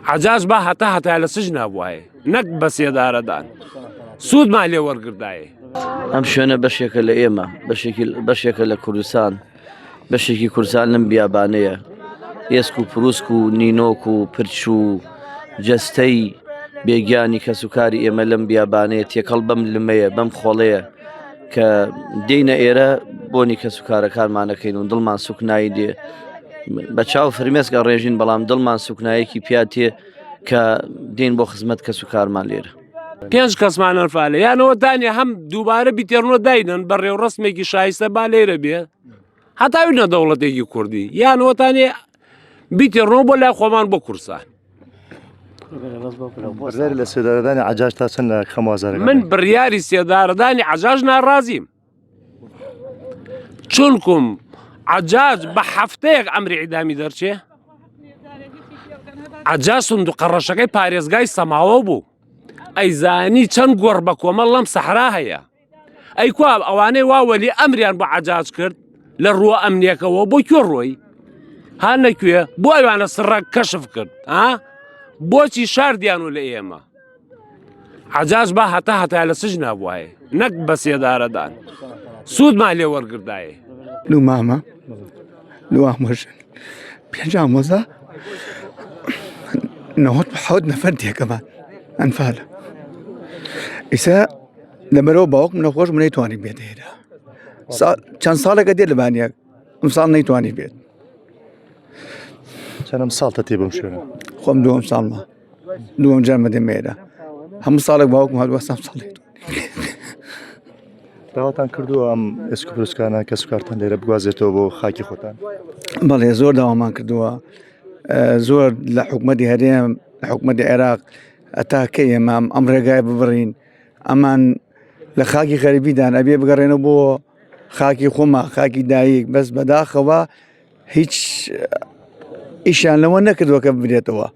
عجاز با هەتا لە سژنا بووایە نەک بە سێدارەدان سوودمان لێ وەرگردایە. ئەم شوێنە بەشێکە لە ئێمە بەشێکە لە کوردستان بەشێکی کوردستان لەم بیابانەیە ئێسک و پرووسک و نینۆک و پرچ و جەستەی بێگیانی کەسوکاری ئێمە لەم بیابانەیە تێکەڵ بەم لمەیە بەم خۆڵەیە کە دێینە ئێرە بۆنی کەسوکارەکانمانەکەین و دڵمان سوکنایی دێ بە چاو فرمێسکە ڕێژین بەڵام دڵمان سوکنایەکی پیاتێ کە دێن بۆ خزمەت کەسوکارمان لێرە. 5 کەسمان ئەرفالە یانەوە دانێ هەم دووبارە بیتێڕنەوە داینن بە ڕێوڕسمێکی شایستە با لێرە بێ هەتاوی نەدەوڵەتێکی کوردی یانەوەتانێ بیتێڕنەوە بۆ لای خۆمان بۆ کورسان. بڕیاری لە سێدارەدانی عەجاج تا چەند لە خەموازارەکان من بڕیاری سێدارەدانی عەجاج ناڕازیم چونکم عەجاج بە هەفتەیەک ئەمری ئیدامی دەرچێ عەجاج سندوقە ڕەشەکەی پارێزگای سەماوە بوو ئەیزانی چەند گۆڕ بە کۆمەڵ لەم سەحرا هەیە ئەی کوا ئەوانەی واوەلی ئەمریان بۆ عەجاج کرد لە ڕووە ئەمنیەکەەوە بۆ کوێ ڕۆی ها نەکوێ بۆ ئەوانە سڕک کەشف کرد بۆچی شاردیان و لە ئێمە عەجاج با هەتا لە سژنا بووایە نەک بە سێدارەدان سوودمان لێ وەرگردایە. لو ماما لو أموجن بيرجع موزة نهوت بحود نفرديها كمان أنفاله إذا لما رو باوك من أخوش من يتواني بيت هيدا كان صالة قدير لبانيا مصال نيتواني بيت چەندم ساڵ تەتێ بەم شوێنە خۆم دووەم ساڵمە دووەم جارمە دەمێرە هەموو ساڵێک باوکم هەروەستام ساڵێک داواتان کردووە ئەم ئێسک و پرسکانە کەسوکارتان لێرە بگوازێتەوە بۆ خاکی خۆتان؟ بەڵێ زۆر داوامان کردووە زۆر لە حکومەتی هەرێم لە حکومەتی عێراق ئەتاکەی ئێمام ئەم ڕێگای ببڕین ئەمان لە خاکی غەریبیدان ئەبێ بگەڕێنەوە بۆ خاکی خۆما خاکی دایک بەس بەداخەوە هیچ ئیشیان لەوە نەکردووە کە ببرێتەوە.